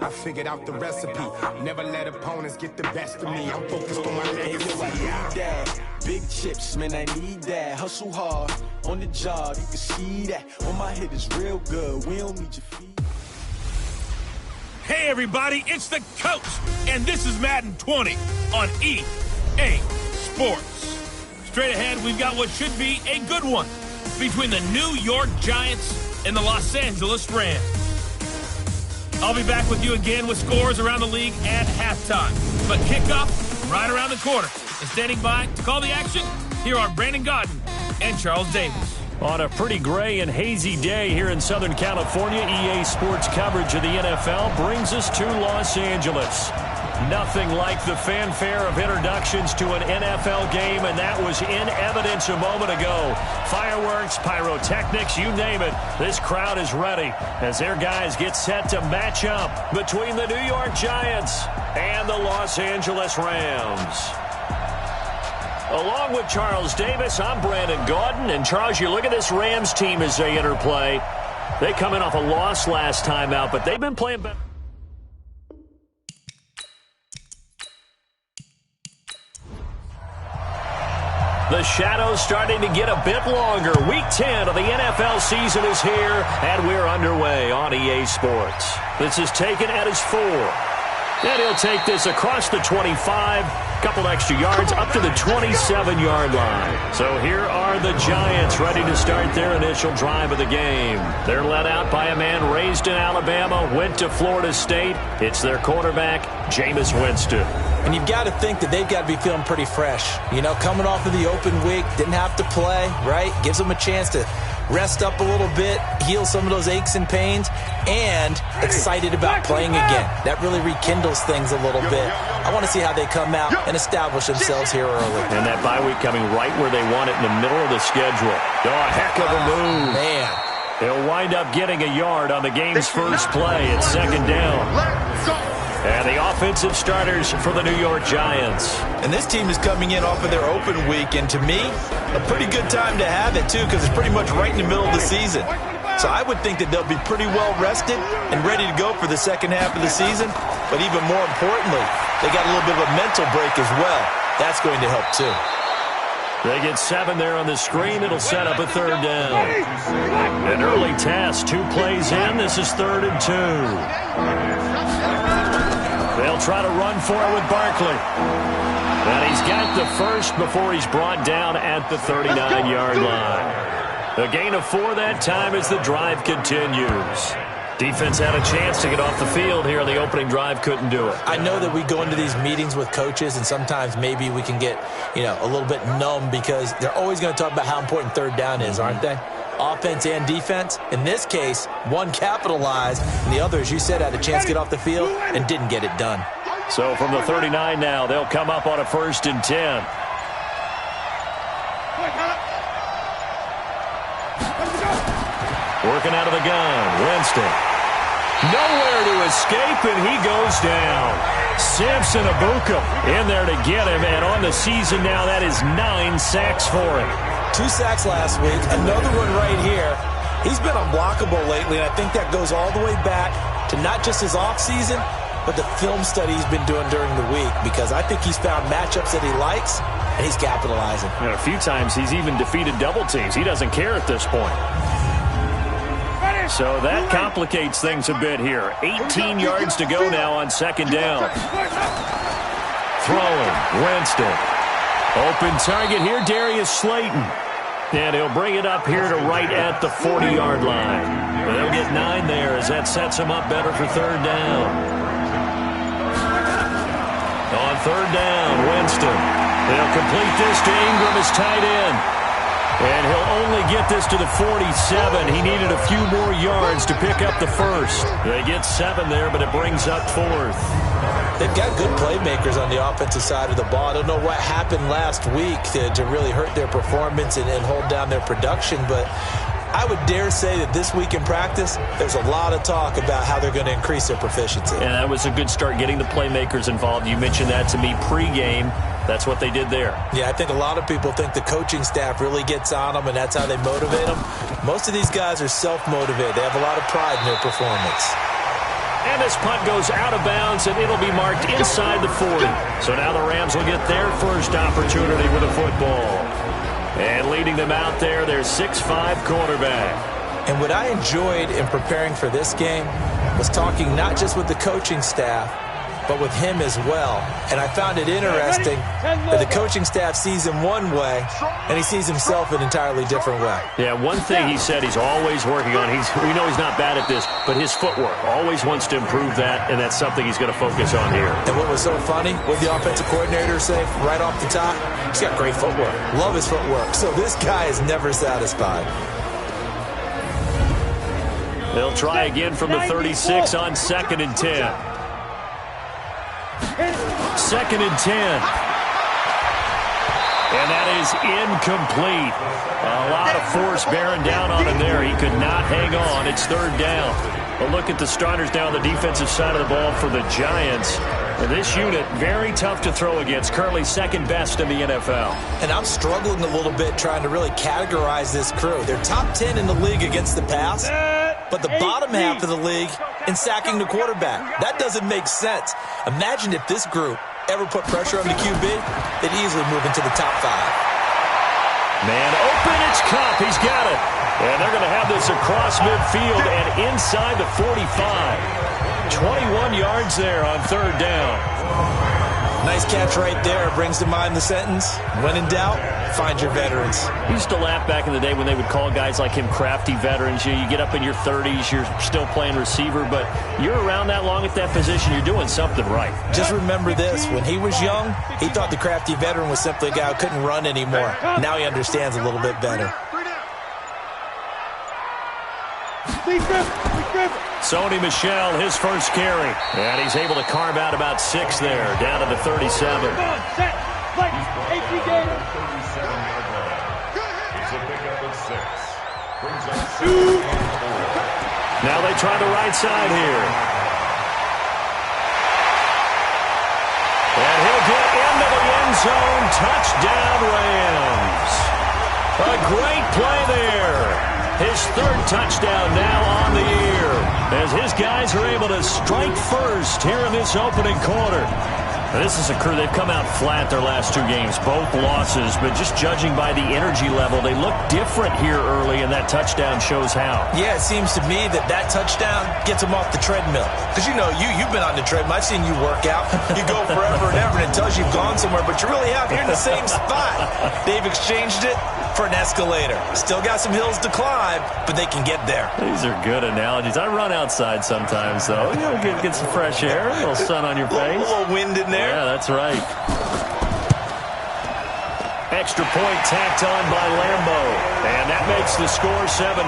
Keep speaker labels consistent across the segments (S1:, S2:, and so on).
S1: I figured out the recipe. Never let opponents get the best of me. I'm focused on my legacy.
S2: Big chips, man, I need that. Hustle hard on the job, you can see that. On my head is real good. We don't need your feet.
S3: Hey everybody, it's the Coach, and this is Madden 20 on EA Sports. Straight ahead, we've got what should be a good one between the New York Giants and the Los Angeles Rams. I'll be back with you again with scores around the league at halftime. But kickoff right around the corner. And standing by to call the action, here are Brandon Godden and Charles Davis.
S4: On a pretty gray and hazy day here in Southern California, EA Sports coverage of the NFL brings us to Los Angeles. Nothing like the fanfare of introductions to an NFL game, and that was in evidence a moment ago. Fireworks, pyrotechnics, you name it. This crowd is ready as their guys get set to match up between the New York Giants and the Los Angeles Rams. Along with Charles Davis, I'm Brandon Gaudin. And Charles, you look at this Rams team as they enter play. They come in off a loss last time out, but they've been playing better. The shadow's starting to get a bit longer. Week 10 of the NFL season is here, and we're underway on EA Sports. This is taken at his 4. And he'll take this across the 25, couple extra yards, up to the 27-yard line. So here are the Giants ready to start their initial drive of the game. They're led out by a man raised in Alabama, went to Florida State. It's their quarterback, Jameis Winston.
S5: And you've got to think that they've got to be feeling pretty fresh. You know, coming off of the open week, didn't have to play, right? Gives them a chance to rest up a little bit, heal some of those aches and pains, and excited about playing again. That really rekindles things a little bit. I want to see how they come out and establish themselves here early.
S4: And that bye week coming right where they want it in the middle of the schedule. Oh, a heck of a move.
S5: Man.
S4: He'll wind up getting a yard on the game's first play. It's second down. And the offensive starters for the New York Giants.
S5: And this team is coming in off of their open week, and to me, a pretty good time to have it, too, because it's pretty much right in the middle of the season. So I would think that they'll be pretty well rested and ready to go for the second half of the season. But even more importantly, they got a little bit of a mental break as well. That's going to help, too.
S4: They get 7 there on the screen. It'll set up a third down. An early test. 2 plays in. This is 3rd and 2. They'll try to run for it with Barkley. And he's got the first before he's brought down at the 39-yard line. A gain of 4 that time as the drive continues. Defense had a chance to get off the field here on the opening drive, couldn't do it.
S5: I know that we go into these meetings with coaches, and sometimes maybe we can get, a little bit numb because they're always going to talk about how important third down is, aren't they? Offense and defense. In this case, one capitalized, and the other, as you said, had a chance to get off the field and didn't get it done.
S4: So from the 39 now, they'll come up on a 1st and 10. Working out of the gun, Winston. Nowhere to escape, and he goes down. Samson Abuka in there to get him, and on the season now, that is 9 sacks for him.
S5: 2 sacks last week, another one right here. He's been unblockable lately, and I think that goes all the way back to not just his offseason, but the film study he's been doing during the week, because I think he's found matchups that he likes, and he's capitalizing.
S4: And a few times he's even defeated double teams. He doesn't care at this point. So that complicates things a bit here. 18 yards to go now on 2nd down. Throwing, Winston. Open target here, Darius Slayton. And he'll bring it up here to right at the 40-yard line. They'll get 9 there as that sets him up better for 3rd down. On 3rd down, Winston. They'll complete this to Ingram as tight end. And he'll only get this to the 47. He needed a few more yards to pick up the first. They get 7 there, but it brings up 4th.
S5: They've got good playmakers on the offensive side of the ball. I don't know what happened last week to really hurt their performance and hold down their production, but I would dare say that this week in practice, there's a lot of talk about how they're going to increase their proficiency.
S4: And that was a good start, getting the playmakers involved. You mentioned that to me pregame. That's what they did there.
S5: Yeah, I think a lot of people think the coaching staff really gets on them, and that's how they motivate them. Most of these guys are self-motivated. They have a lot of pride in their performance.
S4: And this punt goes out of bounds, and it'll be marked inside the 40. So now the Rams will get their first opportunity with a football. And leading them out there, their 6'5" quarterback.
S5: And what I enjoyed in preparing for this game was talking not just with the coaching staff, but with him as well. And I found it interesting that the coaching staff sees him one way, and he sees himself an entirely different way.
S4: Yeah, one thing he said he's always working on, we know he's not bad at this, but his footwork, always wants to improve that, and that's something he's going to focus on here.
S5: And what was so funny, what the offensive coordinator say right off the top, he's got great footwork. Love his footwork. So this guy is never satisfied.
S4: They'll try again from the 36 on 2nd and 10. 2nd and 10. And that is incomplete. A lot of force bearing down on him there. He could not hang on. It's 3rd down. A look at the starters now on the defensive side of the ball for the Giants. And this unit, very tough to throw against. Currently 2nd best in the NFL.
S5: And I'm struggling a little bit trying to really categorize this crew. They're top 10 in the league against the pass, but the bottom half of the league in sacking the quarterback. That doesn't make sense. Imagine if this group ever put pressure on the QB, they'd easily move into the top 5.
S4: Man open, it's Kupp. He's got it. And they're going to have this across midfield and inside the 45. 21 yards there on 3rd down.
S5: Nice catch right there. Brings to mind the sentence, when in doubt, find your veterans.
S4: I used to laugh back in the day when they would call guys like him crafty veterans. You get up in your 30s, you're still playing receiver, but you're around that long at that position, you're doing something right.
S5: Just remember this. When he was young, he thought the crafty veteran was simply a guy who couldn't run anymore. Now he understands a little bit better.
S4: Sony Michel, his first carry. And he's able to carve out about 6 there, down to the 37. Now they try the right side here. And he'll get into the end zone. Touchdown, Rams. A great play there. His 3rd touchdown now on the year, as his guys are able to strike first here in this opening quarter. Now, this is a crew, they've come out flat their last 2 games, both losses, but just judging by the energy level, they look different here early, and that touchdown shows how.
S5: Yeah, it seems to me that touchdown gets them off the treadmill. Because, you know, you've been on the treadmill. I've seen you work out. You go forever and ever, and it tells you you've gone somewhere, but you really have. You're in the same spot. They've exchanged it for an escalator. Still got some hills to climb, but they can get there.
S4: These are good analogies. I run outside sometimes, though. You know, get some fresh air, a little sun on your face.
S5: A little wind in there.
S4: Yeah, that's right. Extra point tacked on by Lambo. And that makes the score 7-0.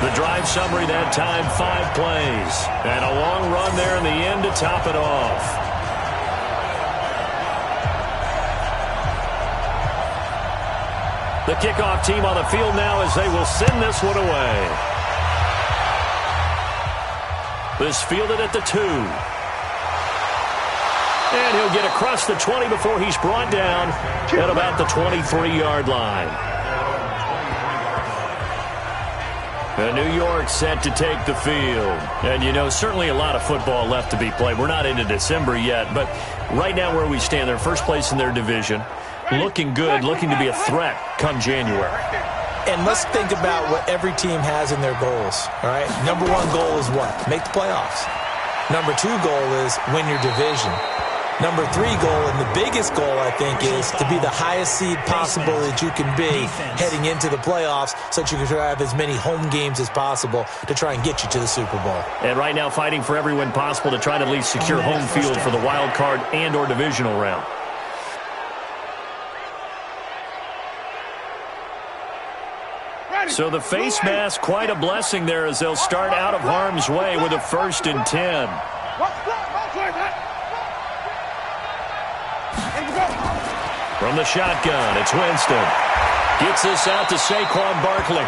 S4: The drive summary that time, 5 plays. And a long run there in the end to top it off. The kickoff team on the field now as they will send this one away. This fielded at the 2. And he'll get across the 20 before he's brought down at about the 23-yard line. And New York set to take the field. And, you know, certainly a lot of football left to be played. We're not into December yet, but right now where we stand, they're first place in their division. Looking good, looking to be a threat come January.
S5: And let's think about what every team has in their goals, all right? Number 1 goal is what? Make the playoffs. Number 2 goal is win your division. Number 3 goal, and the biggest goal, I think, is to be the highest seed possible that you can be heading into the playoffs so that you can have as many home games as possible to try and get you to the Super Bowl.
S4: And right now fighting for every win possible to try to at least secure home field for the wild card and or divisional round. So the face mask, quite a blessing there as they'll start out of harm's way with a 1st and 10. From the shotgun, it's Winston. Gets this out to Saquon Barkley.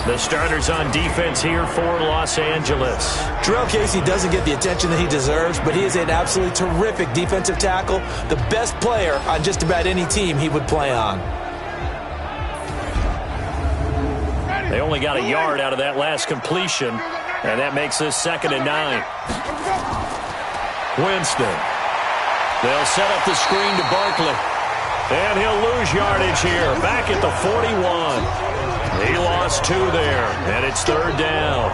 S4: The starters on defense here for Los Angeles.
S5: Jarrell Casey doesn't get the attention that he deserves, but he is an absolutely terrific defensive tackle, the best player on just about any team he would play on.
S4: They only got a yard out of that last completion, and that makes this 2nd and 9. Winston. They'll set up the screen to Barkley. And he'll lose yardage here. Back at the 41. He lost 2 there, and it's 3rd down.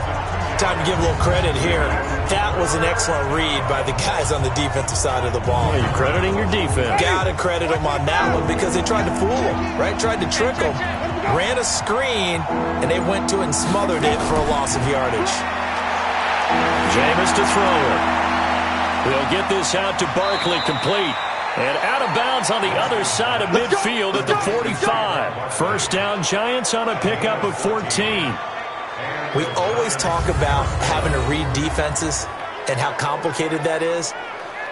S5: Time to give a little credit here. That was an excellent read by the guys on the defensive side of the ball.
S4: Well, you're crediting your defense.
S5: Got to credit them on that one because they tried to fool them, right? Tried to trick them. Ran a screen, and they went to it and smothered it for a loss of yardage.
S4: Jameis to throw it. He'll get this out to Barkley, complete. And out of bounds on the other side of midfield at the 45. First down, Giants on a pickup of 14.
S5: We always talk about having to read defenses and how complicated that is.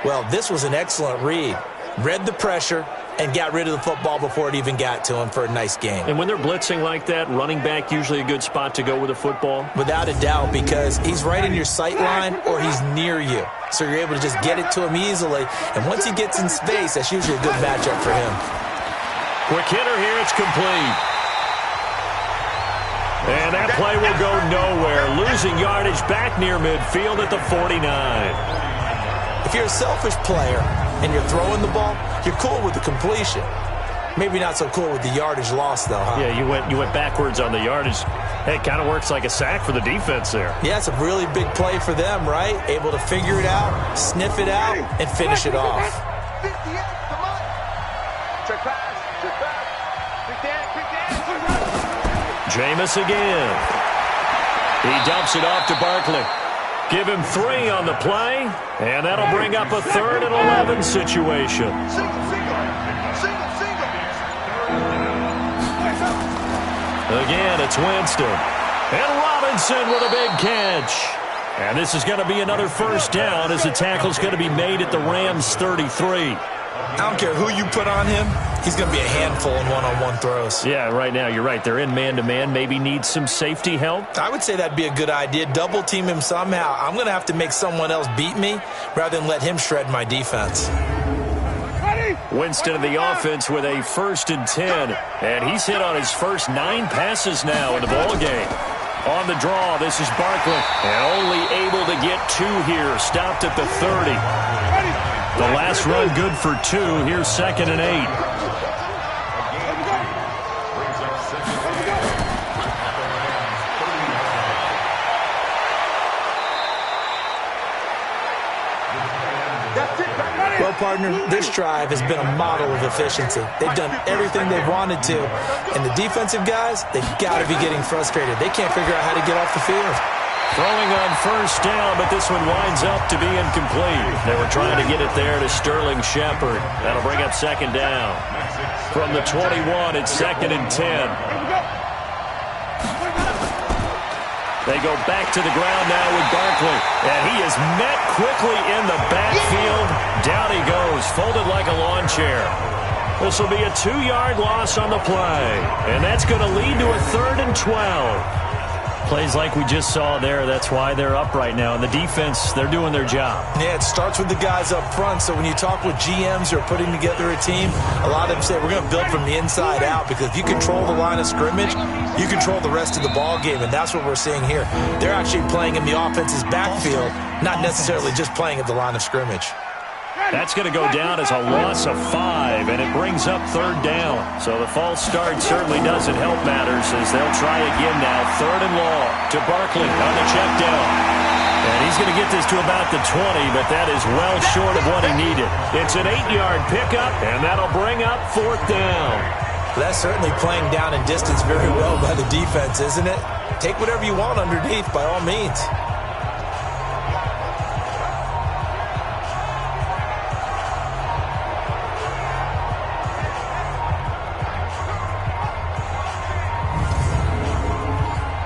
S5: Well, this was an excellent read. Read the pressure and got rid of the football before it even got to him for a nice game.
S4: And when they're blitzing like that, running back usually a good spot to go with a football?
S5: Without a doubt, because he's right in your sight line or he's near you. So you're able to just get it to him easily. And once he gets in space, that's usually a good matchup for him.
S4: Quick hitter here, it's complete. And that play will go nowhere. Losing yardage back near midfield at the 49.
S5: If you're a selfish player and you're throwing the ball, you're cool with the completion. Maybe not so cool with the yardage loss, though, huh?
S4: Yeah, you went backwards on the yardage. Hey, it kind of works like a sack for the defense there.
S5: Yeah, it's a really big play for them, right? Able to figure it out, sniff it out, and finish it off.
S4: Jameis again. He dumps it off to Barkley. Give him 3 on the play, and that'll bring up a 3rd and 11 situation. Again, it's Winston. And Robinson with a big catch. And this is going to be another first down as the tackle's going to be made at the Rams' 33.
S5: I don't care who you put on him, he's going to be a handful in one-on-one throws.
S4: Yeah, right now, you're right. They're in man-to-man. Maybe need some safety help.
S5: I would say that'd be a good idea. Double team him somehow. I'm going to have to make someone else beat me rather than let him shred my defense.
S4: Winston of the offense with a 1st and 10. And he's hit on his first 9 passes now in the ballgame. On the draw, this is Barkley. And only able to get 2 here. Stopped at the 30. The last run good for 2. Here's 2nd and 8.
S5: Well, partner, this drive has been a model of efficiency. They've done everything they've wanted to. And the defensive guys, they've got to be getting frustrated. They can't figure out how to get off the field.
S4: Throwing on first down, but this one winds up to be incomplete. They were trying to get it there to Sterling Shepard. That'll bring up 2nd down. From the 21, it's 2nd and 10. They go back to the ground now with Barkley. And he is met quickly in the backfield. Down he goes, folded like a lawn chair. This will be a 2-yard loss on the play. And that's going to lead to a 3rd and 12. Plays like we just saw there, that's why they're up right now. And the defense, they're doing their job.
S5: Yeah, it starts with the guys up front. So when you talk with GMs who are putting together a team, a lot of them say we're going to build from the inside out, because if you control the line of scrimmage, you control the rest of the ball game, and that's what we're seeing here. They're actually playing in the offense's backfield, not necessarily just playing at the line of scrimmage.
S4: That's going to go down as a loss of 5, and it brings up 3rd down. So the false start certainly doesn't help matters as they'll try again now. 3rd and long to Barkley on the check down. And he's going to get this to about the 20, but that is well short of what he needed. It's an 8-yard pickup, and that'll bring up 4th down.
S5: That's certainly playing down and distance very well by the defense, isn't it? Take whatever you want underneath, by all means.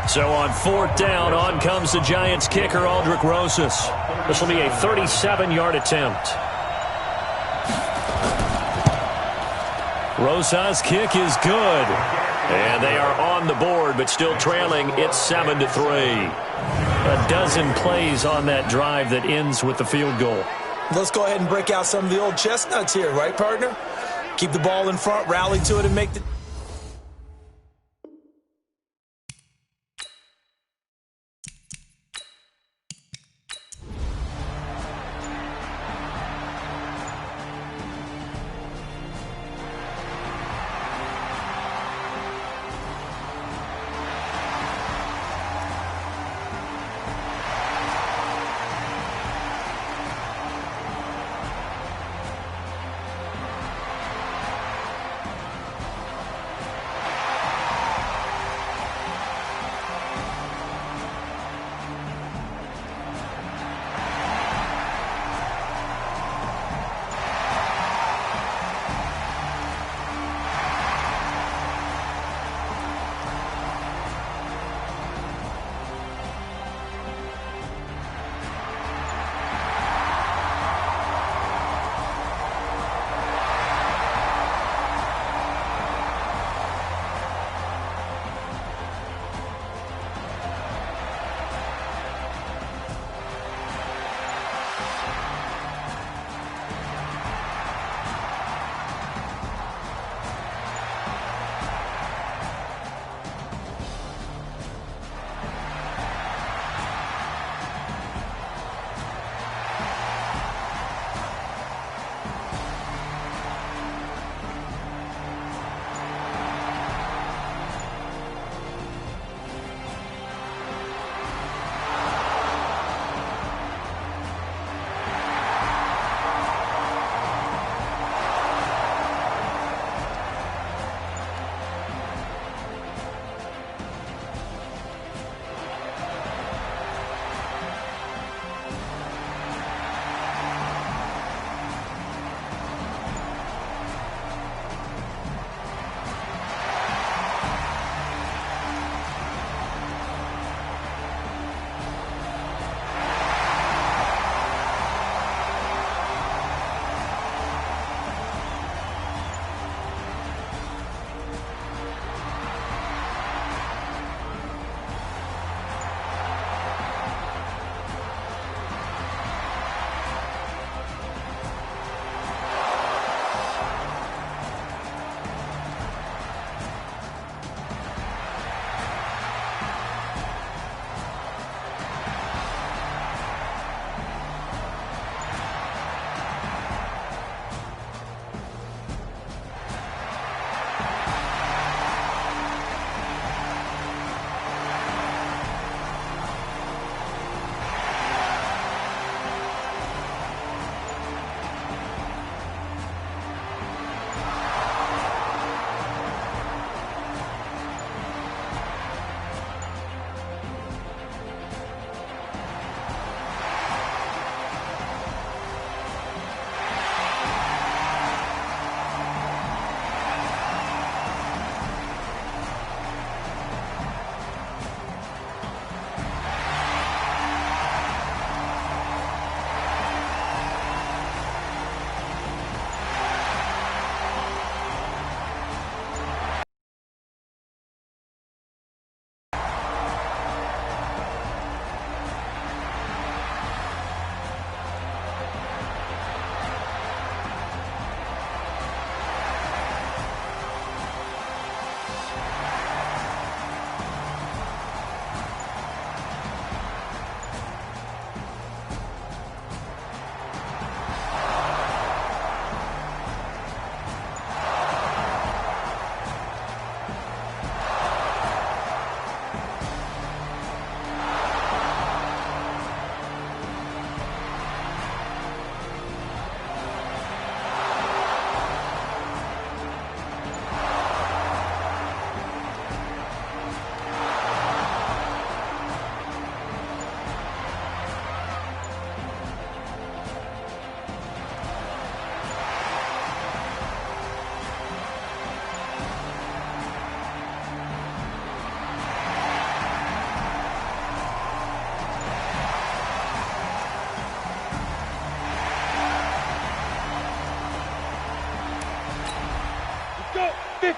S4: So on 4th down, on comes the Giants kicker, Aldrick Rosas. This will be a 37-yard attempt. Rosas' kick is good. And they are on the board, but still trailing. It's 7-3. A dozen plays on that drive that ends with the field goal.
S5: Let's go ahead and break out some of the old chestnuts here, right, partner? Keep the ball in front, rally to it, and make the...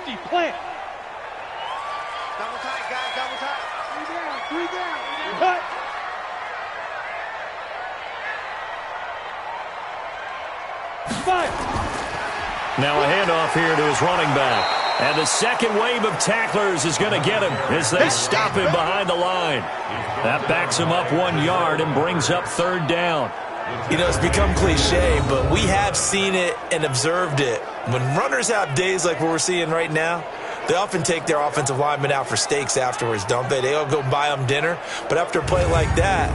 S6: 50, plant.
S7: Double tight, guys, double tight.
S6: Three down. Cut. Fire.
S4: Now a handoff here to his running back. And the second wave of tacklers is going to get him as they stop him behind the line. That backs him up 1 yard and brings up third down.
S5: You know, it's become cliche, but we have seen it and observed it. When runners have days like what we're seeing right now, they often take their offensive linemen out for steaks afterwards, don't they? They all go buy them dinner. But after a play like that,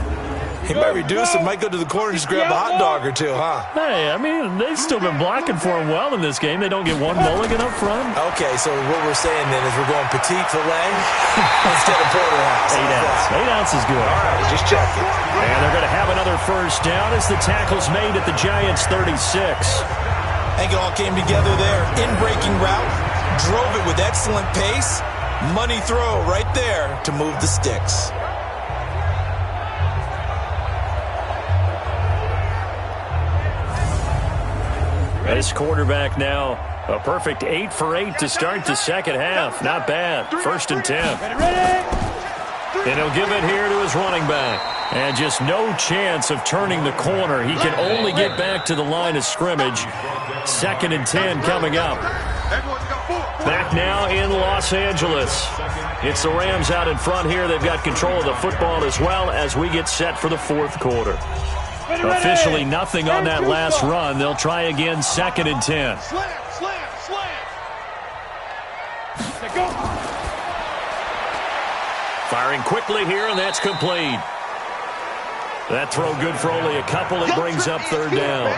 S5: he might reduce it, might go to the corner and just grab a hot dog or two, huh?
S4: Hey, I mean, they've still been blocking for him well in this game. They don't get one mulligan up front.
S5: Okay, so what we're saying then is we're going petite filet instead of porterhouse.
S4: 8 ounce. 8 ounce is good.
S5: All right, just checking.
S4: And they're going to have another first down as the tackle's made at the Giants' 36.
S5: I think it all came together there. In-breaking route, drove it with excellent pace. Money throw right there to move the sticks.
S4: This quarterback now, a perfect 8 for 8 to start the second half. Not bad. 1st and 10. And he'll give it here to his running back. And just no chance of turning the corner. He can only get back to the line of scrimmage. 2nd and 10 coming up. Back now in Los Angeles. It's the Rams out in front here. They've got control of the football as well as we get set for the 4th quarter. Officially nothing on that last run. They'll try again, 2nd and 10. Firing quickly here, and that's complete. That throw good for only a couple. It brings up third down.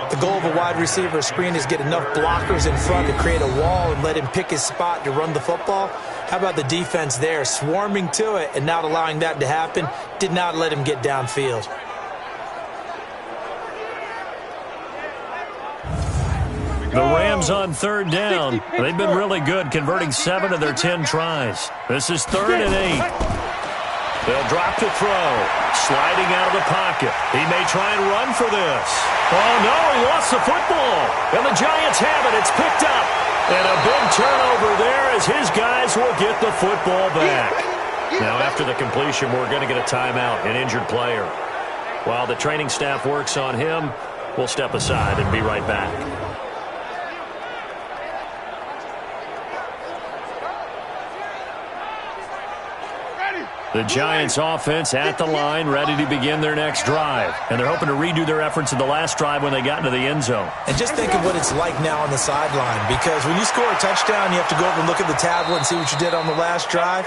S5: The goal of a wide receiver screen is get enough blockers in front to create a wall and let him pick his spot to run the football. How about the defense there, swarming to it and not allowing that to happen? Did not let him get downfield.
S4: The Rams on third down. They've been really good, converting 7 of their 10 tries. This is 3rd and 8. They'll drop the throw. Sliding out of the pocket. He may try and run for this. Oh, no, he lost the football. And the Giants have it. It's picked up. And a big turnover there as his guys will get the football back. Now, after the completion, we're going to get a timeout, an injured player. While the training staff works on him, we'll step aside and be right back. The Giants offense at the line, ready to begin their next drive. And they're hoping to redo their efforts in the last drive when they got into the end zone.
S5: And just think of what it's like now on the sideline, because when you score a touchdown, you have to go over and look at the tablet and see what you did on the last drive.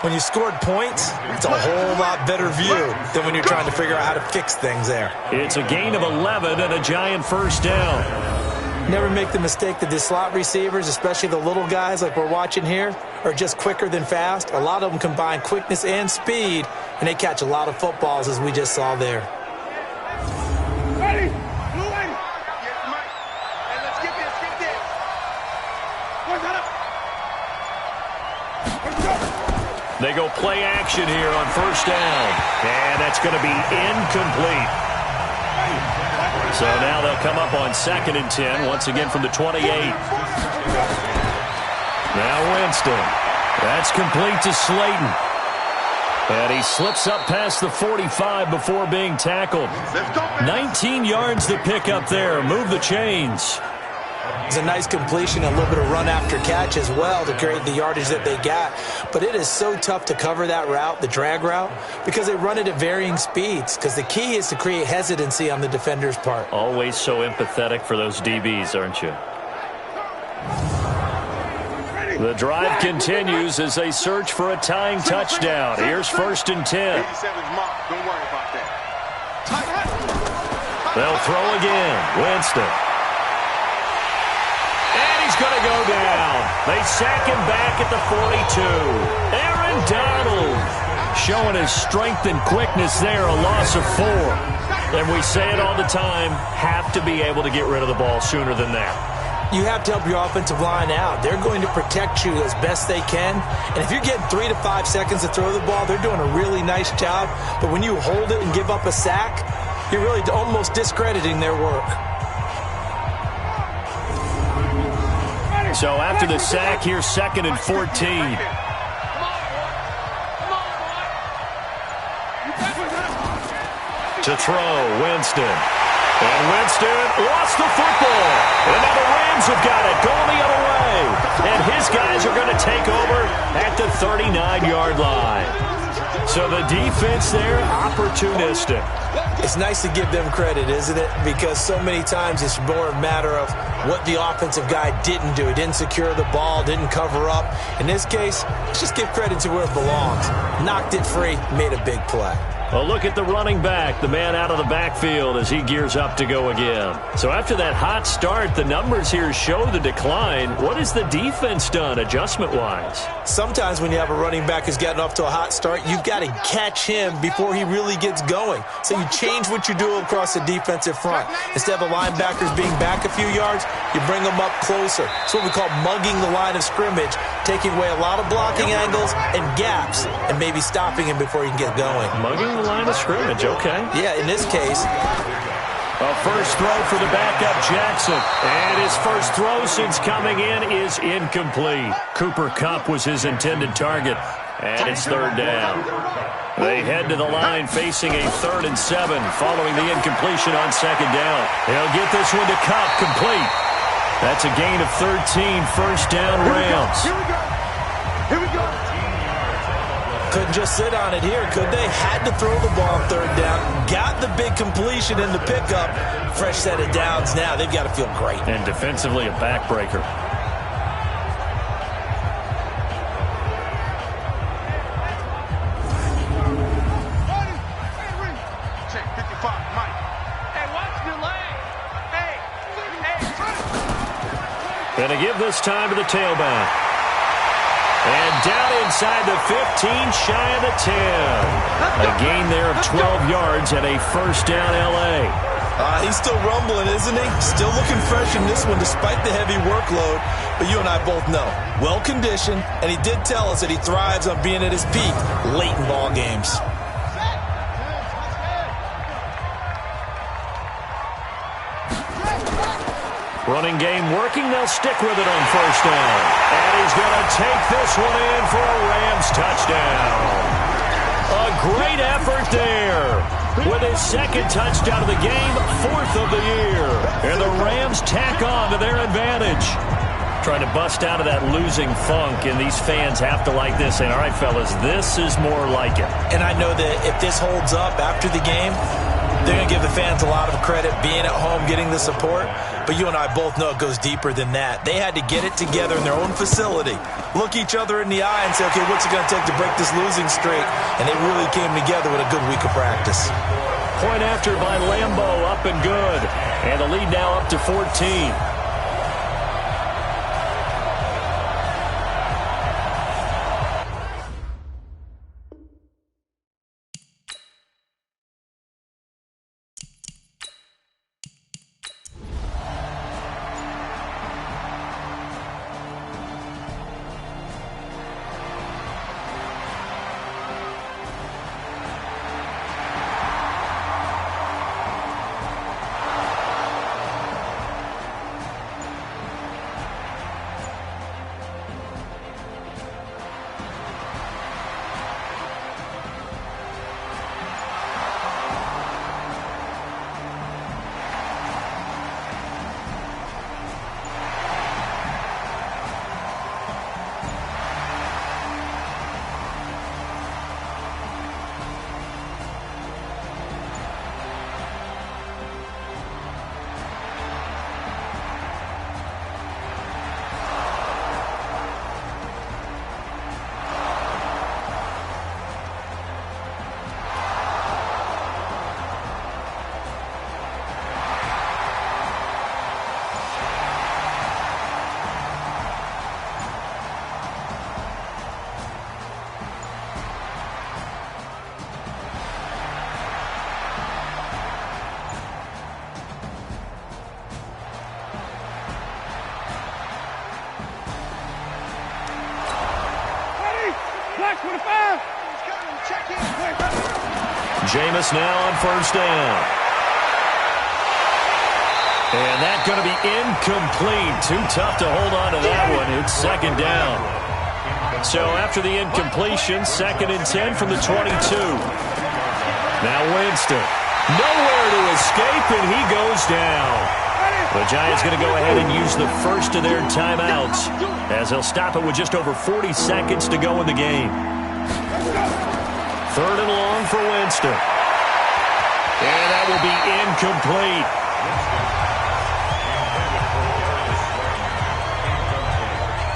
S5: When you scored points, it's a whole lot better view than when you're trying to figure out how to fix things there.
S4: It's a gain of 11 and a Giant first down.
S5: Never make the mistake that the slot receivers, especially the little guys like we're watching here, are just quicker than fast. A lot of them combine quickness and speed, and they catch a lot of footballs, as we just saw there.
S7: Ready? Blue ready. Yes, Mike. Hey, let's get this, get this.
S4: They go play action here on first down, and that's going to be incomplete. So now they'll come up on 2nd and 10, once again from the 28. Now Winston. That's complete to Slayton. And he slips up past the 45 before being tackled. 19 yards to pick up there. Move the chains.
S5: It's a nice completion, a little bit of run after catch as well to create the yardage that they got. But it is so tough to cover that route, the drag route, because they run it at varying speeds. Because the key is to create hesitancy on the defender's part.
S4: Always so empathetic for those DBs, aren't you? The drive continues as they search for a tying touchdown. Here's 1st and 10. They'll throw again. Winston. And he's going to go down. They sack him back at the 42. Aaron Donald showing his strength and quickness there, a loss of 4. And we say it all the time, have to be able to get rid of the ball sooner than that.
S5: You have to help your offensive line out. They're going to protect you as best they can. And if you're getting 3 to 5 seconds to throw the ball, they're doing a really nice job. But when you hold it and give up a sack, you're really almost discrediting their work.
S4: So after the sack, here's 2nd and 14. To throw, Winston. And Winston lost the football. And now the Rams have got it, going the other way. And his guys are going to take over at the 39-yard line. So the defense there, opportunistic.
S5: It's nice to give them credit, isn't it? Because so many times it's more a matter of what the offensive guy didn't do. He didn't secure the ball, didn't cover up. In this case, let's just give credit to where it belongs. Knocked it free, made a big play.
S4: Well, look at the running back, the man out of the backfield as he gears up to go again. So after that hot start, the numbers here show the decline. What has the defense done adjustment-wise?
S5: Sometimes when you have a running back who's gotten off to a hot start, you've got to catch him before he really gets going. So you change what you do across the defensive front. Instead of the linebackers being back a few yards, you bring them up closer. It's what we call mugging the line of scrimmage, taking away a lot of blocking angles and gaps and maybe stopping him before he can get going.
S4: Mugging the line of scrimmage, okay.
S5: Yeah, in this case.
S4: A first throw for the backup, Jackson. And his first throw since coming in is incomplete. Cooper Kupp was his intended target. And it's 3rd down. They head to the line facing a 3rd and 7 following the incompletion on 2nd down. They'll get this one to Kupp, complete. That's a gain of 13, first down Rams.
S6: Here we go. Here we go.
S5: Couldn't just sit on it here, could they? Had to throw the ball 3rd down. Got the big completion in the pickup. Fresh set of downs now. They've got to feel great.
S4: And defensively a backbreaker.
S7: Check 55, Mike. Hey, watch your leg. Hey.
S4: Going to give this time to the tailback. And down inside the 15, shy of the 10. A gain there of 12 yards and a first down L.A.
S5: He's still rumbling, isn't he? Still looking fresh in this one despite the heavy workload. But you and I both know, well-conditioned, and he did tell us that he thrives on being at his peak late in ball games.
S4: Running game working. They'll stick with it on first down. And he's going to take this one in for a Rams touchdown. A great effort there. With his 2nd touchdown of the game, 4th of the year. And the Rams tack on to their advantage. Trying to bust out of that losing funk, and these fans have to like this. And all right, fellas, this is more like it.
S5: And I know that if this holds up after the game, they're going to give the fans a lot of credit being at home, getting the support. But you and I both know it goes deeper than that. They had to get it together in their own facility, look each other in the eye and say, okay, what's it going to take to break this losing streak? And they really came together with a good week of practice.
S4: Point after by Lambeau, up and good. And the lead now up to 14. Jameis now on first down. And that's going to be incomplete. Too tough to hold on to that one. It's second down. So after the incompletion, 2nd and 10 from the 22. Now Winston. Nowhere to escape, and he goes down. The Giants going to go ahead and use the first of their timeouts as they'll stop it with just over 40 seconds to go in the game. 3rd and long for Winston. And that will be incomplete.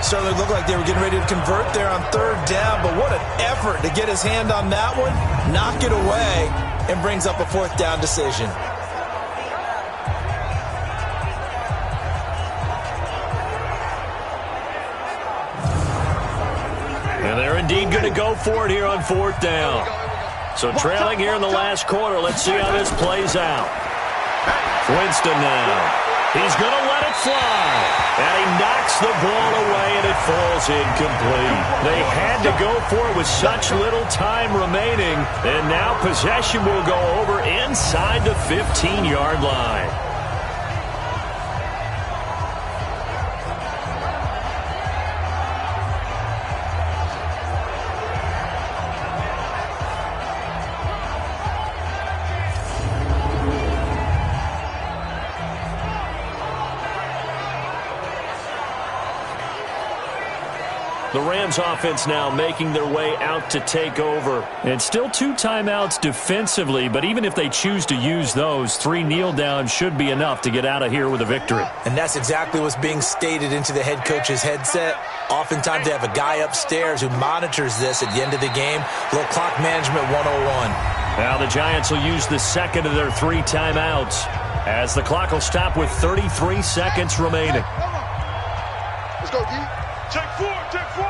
S5: Certainly looked like they were getting ready to convert there on 3rd down, but what an effort to get his hand on that one, knock it away, and brings up a 4th down decision.
S4: And they're indeed going to go for it here on 4th down. So trailing here in the last quarter, let's see how this plays out. Winston now. He's going to let it fly. And he knocks the ball away, and it falls incomplete. They had to go for it with such little time remaining. And now possession will go over inside the 15-yard line. The Rams offense now making their way out to take over. And still 2 timeouts defensively, but even if they choose to use those, 3 kneel downs should be enough to get out of here with a victory.
S5: And that's exactly what's being stated into the head coach's headset. Oftentimes they have a guy upstairs who monitors this at the end of the game. A little clock management 101.
S4: Now the Giants will use the 2nd of their 3 timeouts as the clock will stop with 33 seconds remaining.
S6: Let's go, D.
S7: Take 4, take 4.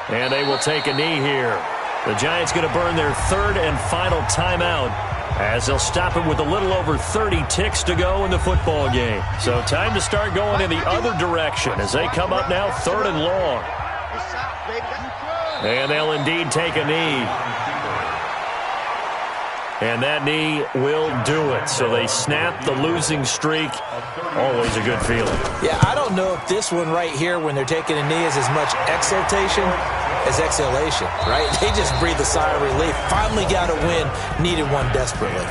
S4: And they will take a knee here. The Giants going to burn their 3rd and final timeout as they'll stop it with a little over 30 ticks to go in the football game. So time to start going in the other direction as they come up now 3rd and long. And they'll indeed take a knee. And that knee will do it. So they snap the losing streak. Always a good feeling.
S5: Yeah, I don't know if this one right here when they're taking a knee is as much exultation as exhalation, right? They just breathe a sigh of relief. Finally got a win. Needed one desperately.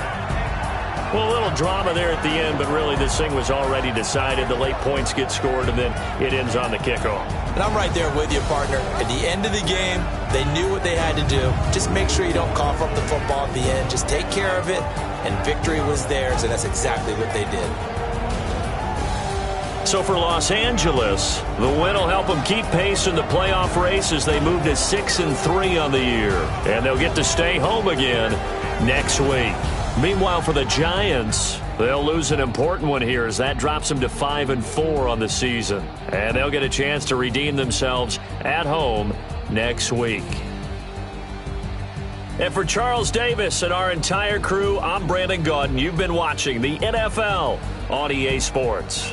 S4: Well, a little drama there at the end, but really this thing was already decided. The late points get scored, and then it ends on the kickoff.
S5: And I'm right there with you, partner. At the end of the game, they knew what they had to do. Just make sure you don't cough up the football at the end. Just take care of it, and victory was theirs, and that's exactly what they did.
S4: So for Los Angeles, the win will help them keep pace in the playoff race as they move to 6-3 on the year. And they'll get to stay home again next week. Meanwhile, for the Giants, they'll lose an important one here as that drops them to 5-4 on the season. And they'll get a chance to redeem themselves at home next week. And for Charles Davis and our entire crew, I'm Brandon Gaudin. You've been watching the NFL on EA Sports.